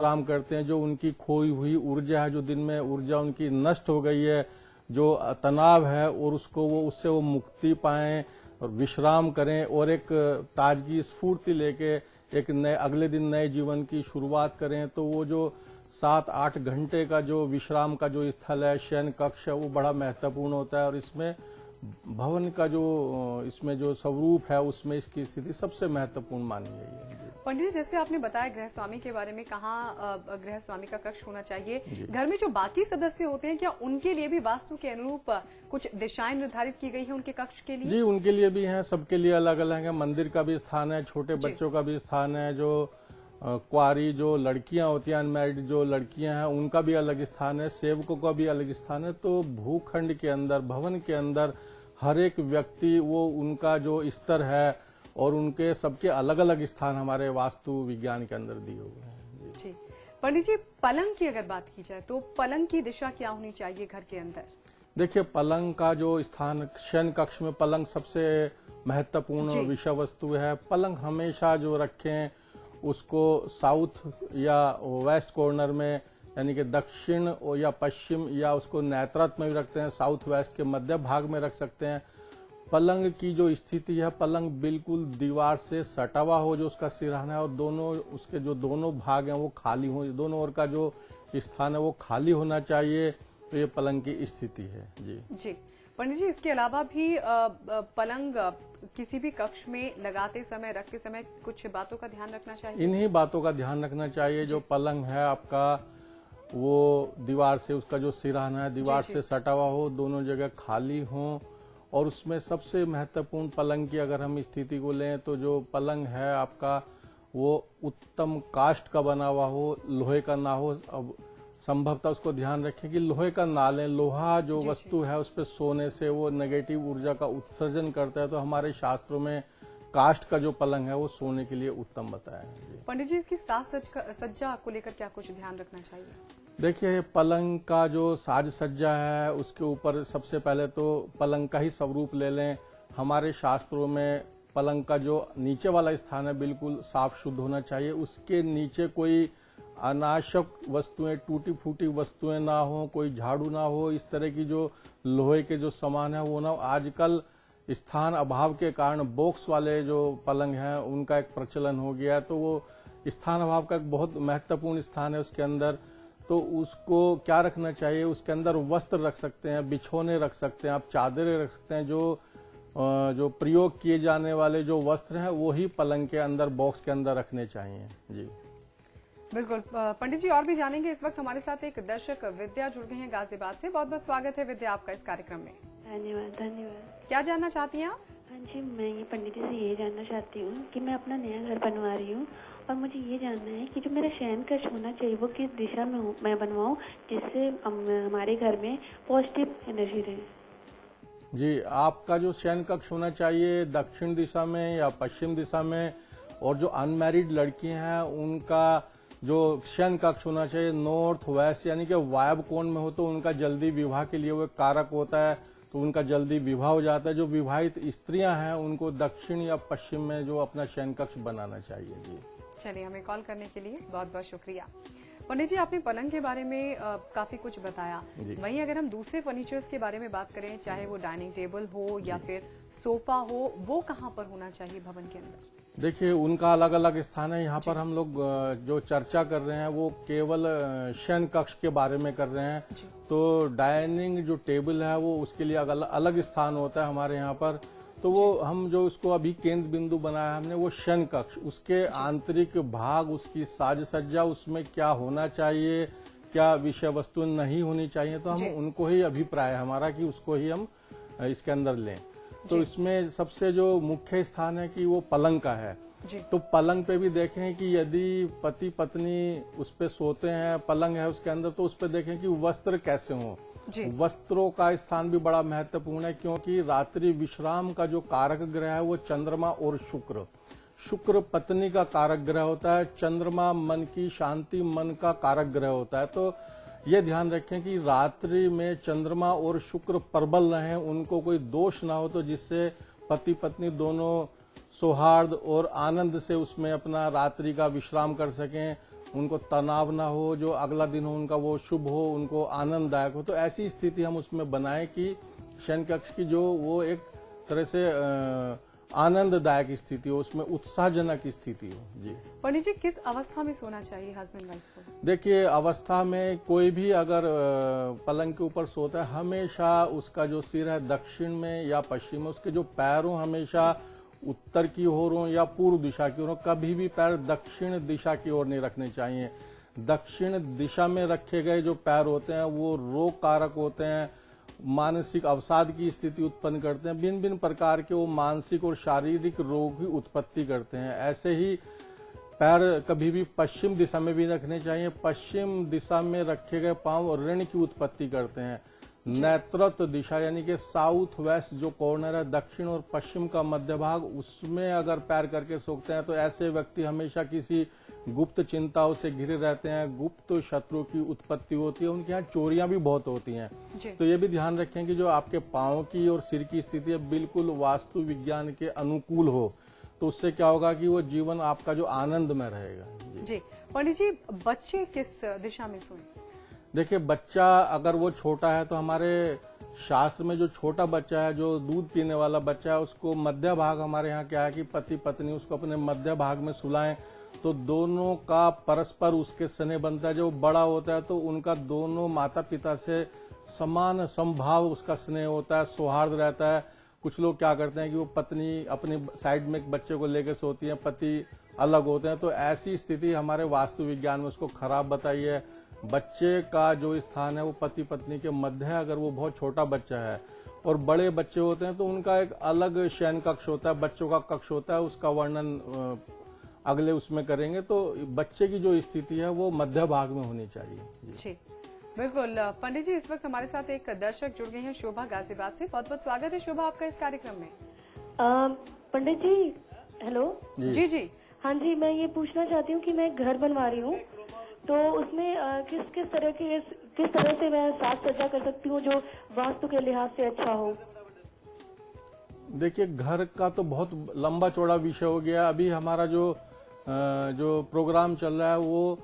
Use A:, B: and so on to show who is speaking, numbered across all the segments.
A: आराम करते हैं। जो उनकी खोई हुई ऊर्जा है, जो दिन में ऊर्जा उनकी नष्ट हो गई है, जो तनाव है, और उससे वो मुक्ति पाएं और विश्राम करें और एक ताजगी स्फूर्ति लेके एक नए अगले दिन नए जीवन की शुरुआत करें। तो वो जो 7-8 घंटे का जो विश्राम का जो स्थल है, शयन कक्ष है, वो बड़ा महत्वपूर्ण होता है। और इसमें भवन का जो इसमें जो स्वरूप है, उसमें इसकी स्थिति सबसे महत्वपूर्ण मानी गई है।
B: पंडित जी, जैसे आपने बताया गृह स्वामी के बारे में, कहाँ गृह स्वामी का कक्ष होना चाहिए, घर में जो बाकी सदस्य होते हैं क्या उनके लिए भी वास्तु के अनुरूप कुछ दिशाएं निर्धारित की गई है उनके कक्ष के लिए?
A: जी, उनके लिए भी हैं, सबके लिए अलग अलग है। मंदिर का भी स्थान है, छोटे बच्चों का भी स्थान है, जो कुंवारी जो लड़कियां होती हैं, अनमैरिड जो लड़कियां हैं, उनका भी अलग स्थान है, सेवकों का भी अलग स्थान है। तो भूखंड के अंदर, भवन के अंदर हर एक व्यक्ति वो उनका जो स्तर है और उनके सबके अलग अलग स्थान हमारे वास्तु विज्ञान के अंदर दिए हुए हैं।
B: जी पंडित जी, पलंग की अगर बात की जाए तो पलंग की दिशा क्या होनी चाहिए घर के अंदर?
A: देखिए, पलंग का जो स्थान, शयन कक्ष में पलंग सबसे महत्वपूर्ण विषय वस्तु है। पलंग हमेशा जो रखें उसको साउथ या वेस्ट कॉर्नर में, यानी कि दक्षिण या पश्चिम, या उसको नैत्रत में भी रखते हैं, साउथ वेस्ट के मध्य भाग में रख सकते हैं। पलंग की जो स्थिति है, पलंग बिल्कुल दीवार से सटा हुआ हो, जो उसका सिरहाना है, और दोनों उसके जो दोनों भाग हैं वो खाली हो, दोनों ओर का जो स्थान है वो खाली होना चाहिए। तो ये पलंग की स्थिति है। जी
B: पंडित जी, इसके अलावा भी पलंग किसी भी कक्ष में लगाते समय, रखते समय कुछ बातों का ध्यान रखना चाहिए?
A: इन्हीं बातों का ध्यान रखना चाहिए। जो पलंग है आपका, वो दीवार से, उसका जो सिरहाना है दीवार से सटा हुआ हो, दोनों जगह खाली हो। और उसमें सबसे महत्वपूर्ण पलंग की अगर हम स्थिति को लें तो जो पलंग है आपका, वो उत्तम काष्ठ का बना हुआ हो, लोहे का ना हो। अब संभवतः उसको ध्यान रखें कि लोहे का ना लें। लोहा जो वस्तु है उस पर सोने से वो नेगेटिव ऊर्जा का उत्सर्जन करता है। तो हमारे शास्त्रों में काष्ठ का जो पलंग है वो सोने के लिए उत्तम बताया है।
B: पंडित जी, इसकी साज सज्जा को लेकर क्या कुछ ध्यान रखना चाहिए?
A: देखिए, पलंग का जो साज सज्जा है उसके ऊपर सबसे पहले तो पलंग का ही स्वरूप ले लें। हमारे शास्त्रों में पलंग का जो नीचे वाला स्थान है बिल्कुल साफ शुद्ध होना चाहिए। उसके नीचे कोई अनावश्यक वस्तुएं, टूटी फूटी वस्तुएं ना हो, कोई झाड़ू ना हो, इस तरह की जो लोहे के जो सामान है वो ना हो। आजकल स्थान अभाव के कारण बॉक्स वाले जो पलंग हैं उनका एक प्रचलन हो गया है। तो वो स्थान अभाव का एक बहुत महत्वपूर्ण स्थान है उसके अंदर। तो उसको क्या रखना चाहिए, उसके अंदर वस्त्र रख सकते हैं, बिछौने रख सकते हैं, आप चादरें रख सकते हैं। जो प्रयोग किए जाने वाले जो वस्त्र हैं वो ही पलंग के अंदर, बॉक्स के अंदर रखने चाहिए। जी
B: बिल्कुल पंडित जी, और भी जानेंगे। इस वक्त हमारे साथ एक दर्शक विद्या जुड़ गई हैं गाजियाबाद से। बहुत बहुत स्वागत है विद्या आपका इस कार्यक्रम में।
C: धन्यवाद।
B: क्या जानना चाहती हैं आप?
C: हाँ जी, मैं ये पंडित जी से ये जानना चाहती हूँ कि मैं अपना नया घर बनवा रही हूँ और मुझे ये जानना है कि जो मेरा शयन कक्ष होना चाहिए वो किस दिशा में मैं बनवाऊँ जिससे हमारे घर में पॉजिटिव एनर्जी रहे।
A: जी, आपका जो शयन कक्ष होना चाहिए दक्षिण दिशा में या पश्चिम दिशा में, और जो अनमैरिड लड़कियां हैं उनका जो शयन कक्ष होना चाहिए नॉर्थ वेस्ट, यानी कि वायव्य कोण में हो। तो उनका जल्दी विवाह के लिए वो कारक होता है, तो उनका जल्दी विवाह हो जाता है। जो विवाहित स्त्रियां हैं उनको दक्षिण या पश्चिम में जो अपना शयन कक्ष बनाना चाहिए। जी
B: चलिए, हमें कॉल करने के लिए बहुत बहुत शुक्रिया। पंडित जी, आपने पलंग के बारे में काफी कुछ बताया। वहीं अगर हम दूसरे फर्नीचर्स के बारे में बात करें, चाहे वो डाइनिंग टेबल हो या फिर सोफा हो, वो कहाँ पर होना चाहिए भवन के अंदर?
A: देखिए, उनका अलग अलग स्थान है। यहाँ पर हम लोग जो चर्चा कर रहे हैं वो केवल शयन कक्ष के बारे में कर रहे हैं। तो डाइनिंग जो टेबल है वो उसके लिए अलग स्थान होता है हमारे यहाँ पर। तो वो हम जो उसको अभी केंद्र बिंदु बनाया हमने, वो शयन कक्ष, उसके आंतरिक भाग, उसकी साज सज्जा, उसमें क्या होना चाहिए, क्या विषय वस्तु नहीं होनी चाहिए, तो हम उनको ही अभिप्राय हमारा कि उसको ही हम इसके अंदर लें। तो इसमें सबसे जो मुख्य स्थान है कि वो पलंग का है। तो पलंग पे भी देखें कि यदि पति पत्नी उस पे सोते हैं, पलंग है उसके अंदर, तो उस पे देखें कि वस्त्र कैसे हों। वस्त्रों का स्थान भी बड़ा महत्वपूर्ण है, क्योंकि रात्रि विश्राम का जो कारक ग्रह है वो चंद्रमा और शुक्र। शुक्र पत्नी का कारक ग्रह होता है, चंद्रमा मन की शांति, मन का कारक ग्रह होता है। तो ये ध्यान रखें कि रात्रि में चंद्रमा और शुक्र प्रबल रहें, उनको कोई दोष ना हो, तो जिससे पति पत्नी दोनों सौहार्द और आनंद से उसमें अपना रात्रि का विश्राम कर सकें। उनको तनाव ना हो, जो अगला दिन हो उनका वो शुभ हो, उनको आनंददायक हो। तो ऐसी स्थिति हम उसमें बनाएं कि शयन कक्ष की जो वो एक तरह से आनंददायक स्थिति हो, उसमें उत्साहजनक स्थिति हो। जी
B: पंडित जी, किस अवस्था में सोना चाहिए हस्बैंड वाइफ को?
A: देखिए, अवस्था में कोई भी अगर पलंग के ऊपर सोता है, हमेशा उसका जो सिर है दक्षिण में या पश्चिम में, उसके जो पैर हो हमेशा उत्तर की ओर हो या पूर्व दिशा की ओर हो। कभी भी पैर दक्षिण दिशा की ओर नहीं रखने चाहिए। दक्षिण दिशा में रखे गए जो पैर होते हैं वो रोग कारक होते हैं, मानसिक अवसाद की स्थिति उत्पन्न करते हैं, भिन्न भिन्न प्रकार के वो मानसिक और शारीरिक रोग की उत्पत्ति करते हैं। ऐसे ही पैर कभी भी पश्चिम दिशा में भी रखने चाहिए। पश्चिम दिशा में रखे गए पांव ऋण की उत्पत्ति करते हैं। नेतृत्व दिशा यानी कि साउथ वेस्ट जो कॉर्नर है, दक्षिण और पश्चिम का मध्य भाग, उसमें अगर पैर करके सोते हैं तो ऐसे व्यक्ति हमेशा किसी गुप्त चिंताओं से घिरे रहते हैं, गुप्त शत्रु की उत्पत्ति होती है, उनके यहाँ चोरियां भी बहुत होती हैं। तो ये भी ध्यान रखें कि जो आपके पांव की और सिर की स्थिति है बिल्कुल वास्तु विज्ञान के अनुकूल हो, तो उससे क्या होगा कि वो जीवन आपका जो आनंद में रहेगा।
B: जी पंडित जी, बच्चे किस दिशा में सोएं?
A: देखिए, बच्चा अगर वो छोटा है तो हमारे शास्त्र में जो छोटा बच्चा है, जो दूध पीने वाला बच्चा है, उसको मध्य भाग, हमारे यहाँ क्या है कि पति पत्नी उसको अपने मध्य भाग में सुलाएं तो दोनों का परस्पर उसके स्नेह बनता है। जब बड़ा होता है तो उनका दोनों माता पिता से समान समभाव उसका स्नेह होता है, सौहार्द रहता है। कुछ लोग क्या करते हैं कि वो पत्नी अपनी साइड में एक बच्चे को लेकर सोती है, पति अलग होते हैं, तो ऐसी स्थिति हमारे वास्तु विज्ञान में उसको खराब बताई है। बच्चे का जो स्थान है वो पति पत्नी के मध्य है, अगर वो बहुत छोटा बच्चा है। और बड़े बच्चे होते हैं तो उनका एक अलग शयन कक्ष होता है, बच्चों का कक्ष होता है, उसका वर्णन अगले उसमें करेंगे। तो बच्चे की जो स्थिति है वो मध्य भाग में होनी चाहिए।
B: जी बिल्कुल। पंडित जी, इस वक्त हमारे साथ एक दर्शक जुड़ गए हैं शोभा गाजियाबाद से। बहुत बहुत स्वागत है शोभा आपका इस कार्यक्रम में।
C: पंडित जी, हेलो।
B: जी जी।
C: हाँ जी, मैं ये पूछना चाहती हूँ कि मैं घर बनवा रही हूँ, तो उसमें किस तरह से मैं साज सज्जा कर सकती हूँ जो वास्तु के लिहाज से अच्छा हो?
A: देखिए, घर का तो बहुत लंबा चौड़ा विषय हो गया। अभी हमारा जो प्रोग्राम चल रहा है वो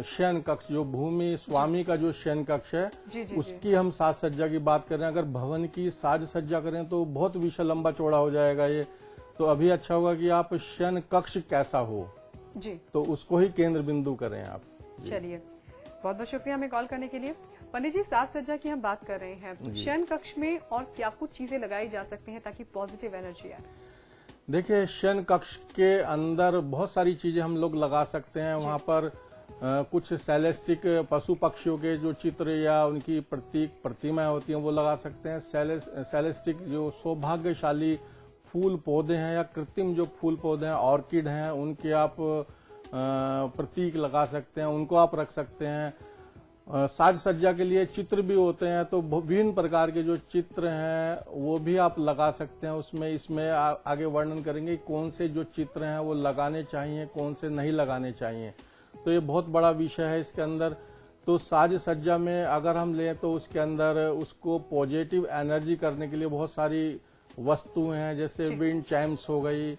A: शयन कक्ष, जो भूमि स्वामी का जो शयन कक्ष है, उसकी हम साज सज्जा की बात कर रहे हैं। अगर भवन की साज सज्जा करें तो बहुत विषय लंबा चौड़ा हो जाएगा ये। तो अभी अच्छा होगा कि आप शयन कक्ष कैसा हो
B: जी,
A: तो उसको ही केंद्र बिंदु करें आप।
B: चलिए, बहुत बहुत शुक्रिया हमें कॉल करने के लिए। पंडित जी, साज सज्जा की हम बात कर रहे हैं, शयन कक्ष में और क्या कुछ चीजें लगाई जा सकती हैं ताकि पॉजिटिव एनर्जी आए?
A: देखिए, शयन कक्ष के अंदर बहुत सारी चीजें हम लोग लगा सकते हैं। वहां पर कुछ सेलेस्टिक पशु पक्षियों के जो चित्र या उनकी प्रतीक प्रतिमाएं होती हैं वो लगा सकते हैं। सेलेस्टिक जो सौभाग्यशाली फूल पौधे हैं या कृत्रिम जो फूल पौधे हैं, ऑर्किड हैं, उनके आप प्रतीक लगा सकते हैं, उनको आप रख सकते हैं। साज सज्जा के लिए चित्र भी होते हैं, तो विभिन्न प्रकार के जो चित्र हैं वो भी आप लगा सकते हैं। इसमें आगे वर्णन करेंगे कौन से जो चित्र हैं वो लगाने चाहिए, कौन से नहीं लगाने चाहिए। तो ये बहुत बड़ा विषय है इसके अंदर। तो साज सज्जा में अगर हम लें तो उसके अंदर उसको पॉजिटिव एनर्जी करने के लिए बहुत सारी वस्तुएं हैं, जैसे विंड चाइम्स हो गई,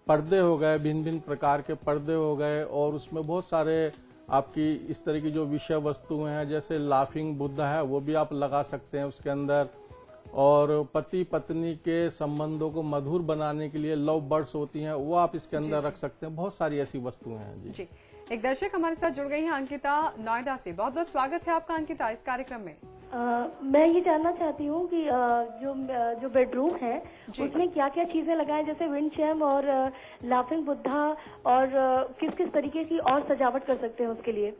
A: पर्दे हो गए, भिन्न भिन्न प्रकार के पर्दे हो गए, और उसमें बहुत सारे आपकी इस तरह की जो विषय वस्तुएं हैं, जैसे लाफिंग बुद्धा है वो भी आप लगा सकते हैं उसके अंदर। और पति पत्नी के संबंधों को मधुर बनाने के लिए लव बर्ड्स होती हैं, वो आप इसके अंदर रख सकते हैं। बहुत सारी ऐसी वस्तुएं हैं। जी,
B: एक दर्शक हमारे साथ जुड़ गई हैं, अंकिता नोएडा से। बहुत बहुत स्वागत है आपका अंकिता इस कार्यक्रम में।
C: मैं ये जानना चाहती हूँ कि जो बेडरूम है उसमें क्या क्या चीजें लगाएं, जैसे विंड चैम और लाफिंग बुद्धा, और किस किस तरीके की और सजावट कर सकते हैं उसके लिए?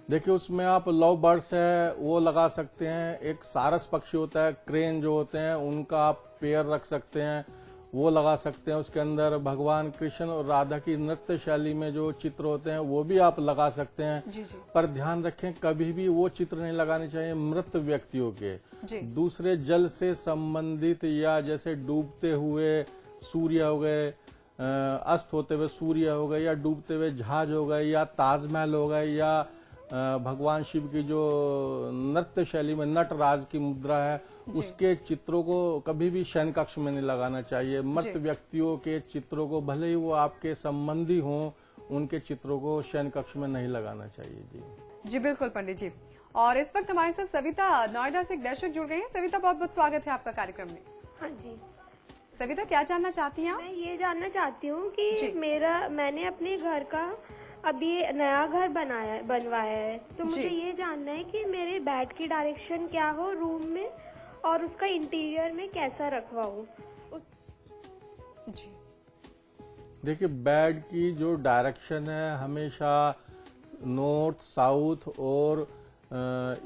A: देखिए, उसमें आप लव बर्ड्स है वो लगा सकते हैं। एक सारस पक्षी होता है, क्रेन जो होते हैं, उनका आप पेयर रख सकते हैं, वो लगा सकते हैं। उसके अंदर भगवान कृष्ण और राधा की नृत्य शैली में जो चित्र होते हैं वो भी आप लगा सकते हैं। पर ध्यान रखें, कभी भी वो चित्र नहीं लगाने चाहिए मृत व्यक्तियों के। दूसरे जल से संबंधित, या जैसे डूबते हुए सूर्य हो गए, अस्त होते हुए सूर्य हो गए, या डूबते हुए जहाज हो गए, या ताजमहल हो गए, या भगवान शिव की जो नृत्य शैली में नटराज की मुद्रा है, उसके चित्रों को कभी भी शयन कक्ष में नहीं लगाना चाहिए। मृत व्यक्तियों के चित्रों को, भले ही वो आपके संबंधी हों, उनके चित्रों को शयन कक्ष में नहीं लगाना चाहिए। जी
B: जी बिल्कुल पंडित जी। और इस वक्त हमारे साथ सविता नोएडा से एक दर्शक जुड़ गई हैं। सविता, बहुत बहुत स्वागत है आपका कार्यक्रम में।
D: हाँ जी,
B: सविता, क्या जानना चाहती हैं आप?
D: मैं ये जानना चाहती हूँ कि मैंने अपने घर का अभी नया घर बनवाया है, तो मुझे ये जानना है कि मेरे बेड की डायरेक्शन क्या हो रूम में और उसका इंटीरियर में कैसा रखवाऊँ।
B: जी
A: देखिए, बेड की जो डायरेक्शन है हमेशा नॉर्थ, साउथ और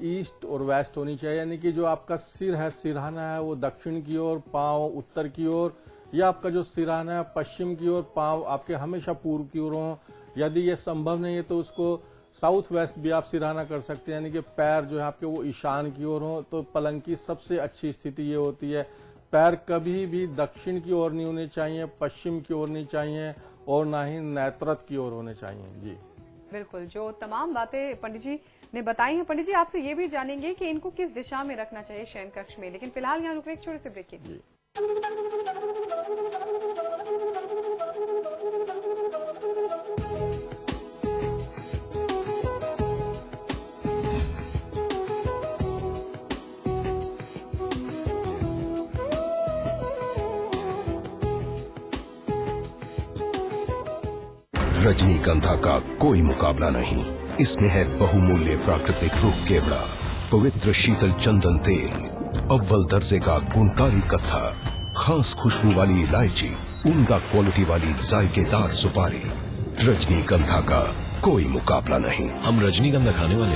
A: ईस्ट और वेस्ट होनी चाहिए। यानी कि जो आपका सिर है, सिरहाना है, वो दक्षिण की ओर, पांव उत्तर की ओर, या आपका जो सिरहाना है पश्चिम की ओर, पांव आपके हमेशा पूर्व की ओर हो। यदि ये संभव नहीं है तो उसको साउथ वेस्ट भी आप सिरहाना कर सकते हैं, यानी कि पैर जो है आपके वो ईशान की ओर हो। तो पलंग की सबसे अच्छी स्थिति ये होती है, पैर कभी भी दक्षिण की ओर नहीं होने चाहिए, पश्चिम की ओर नहीं चाहिए, और ना ही नैत्रत की ओर होने चाहिए। जी
B: बिल्कुल, जो तमाम बातें पंडित जी ने बताई हैं। पंडित जी, आपसे ये भी जानेंगे कि इनको किस दिशा में रखना चाहिए शयन कक्ष में, लेकिन फिलहाल यहाँ रुक रहे एक छोटे से ब्रेक के लिए।
E: रजनीगंधा का कोई मुकाबला नहीं। इसमें है बहुमूल्य प्राकृतिक रूप केवड़ा, पवित्र शीतल चंदन तेल, अव्वल दर्जे का गुणकारी कत्था, खास खुशबू वाली इलायची, उम्दा क्वालिटी वाली जायकेदार सुपारी। रजनीगंधा का कोई मुकाबला नहीं।
F: हम रजनीगंधा खाने वाले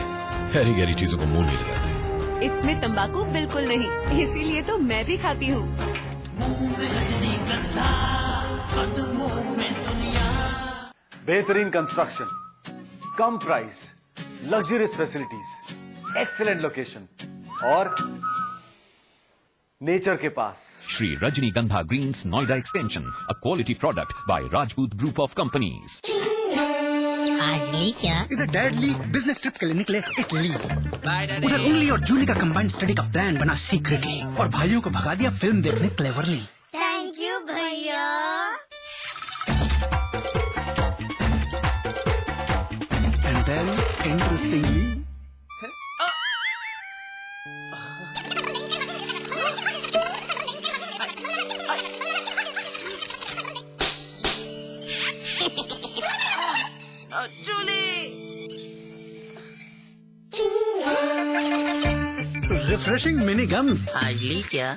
F: हैरी गहरी चीजों को मुंह नहीं लगाते।
G: इसमें तंबाकू बिल्कुल नहीं, इसीलिए तो मैं भी खाती हूँ।
H: बेहतरीन कंस्ट्रक्शन, कम price, luxurious facilities, excellent location और नेचर के पास।
I: Shri Rajnigandha Greens Noida Extension, a quality product by Rajput Group of Companies.
J: आज ली क्या?
K: इधर डैड ली बिजनेस ट्रिप के लिए निकले इटली। उधर उंगली और जूली का कंबाइंड स्टडी का प्लान बना सीक्रेटली, और भाइयों को भगा दिया फिल्म देखने क्लेवरली।
J: थैंक यू भैया।
K: And then interestingly refreshing mini games.
J: आज ली क्या?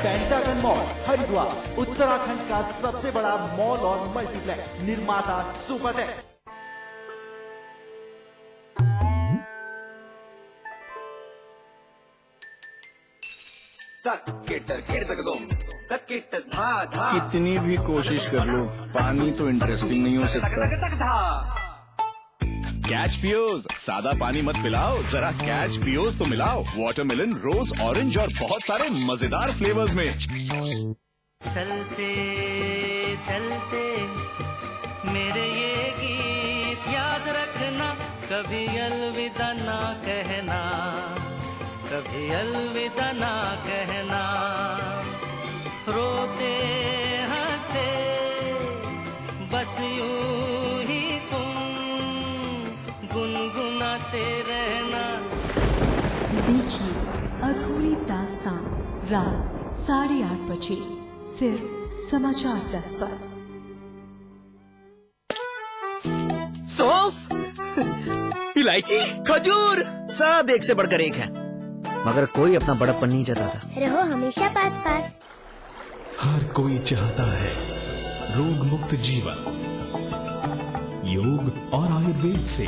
L: पेंटागन मॉल हरिद्वार उत्तराखंड का सबसे बड़ा मॉल और मल्टीप्लेक्स निर्माता सुपरटेक।
M: कितनी भी कोशिश कर लो, पानी तो इंटरेस्टिंग नहीं हो सकता।
N: कैच पियोज, सादा पानी मत पिलाओ, जरा कैच पियोज तो मिलाओ। वाटरमेलन, रोज, ऑरेंज और बहुत सारे मजेदार फ्लेवर्स में।
O: चलते चलते मेरे ये गीत याद रखना, कभी अलविदा ना कहना, कभी अलविदा ना कहना। रोते हंसते बस यूं ही तुम गुनगुनाते रहना।
P: देखिए अधूरी दास्तां रात 8:30 बजे सिर्फ समाचार प्लस पर।
Q: सौंफ, इलायची, खजूर, सब एक से बढ़कर एक है, मगर कोई अपना बड़प्पन नहीं जताता।
R: रहो हमेशा पास पास।
F: हर कोई चाहता है रोग मुक्त जीवन। योग और आयुर्वेद से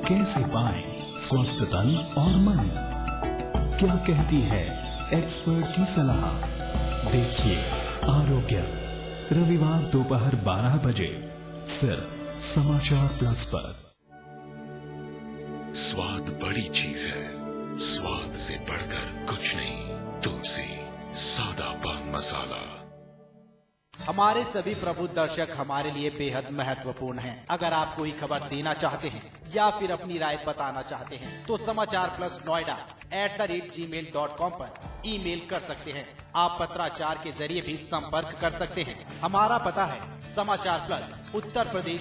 F: कैसे पाएं स्वस्थ तन और मन? क्या कहती है एक्सपर्ट की सलाह? देखिए आरोग्य, रविवार दोपहर 12 बजे सिर्फ समाचार प्लस पर।
E: स्वाद बड़ी चीज है, स्वाद से बढ़कर कुछ नहीं। तुलसी सादा पान मसाला।
L: हमारे सभी प्रबुद्ध दर्शक हमारे लिए बेहद महत्वपूर्ण हैं। अगर आप कोई खबर देना चाहते हैं या फिर अपनी राय बताना चाहते हैं तो समाचार+noida@gmail.com पर ईमेल कर सकते हैं। आप पत्राचार के जरिए भी संपर्क कर सकते हैं। हमारा पता है समाचार प्लस, उत्तर प्रदेश,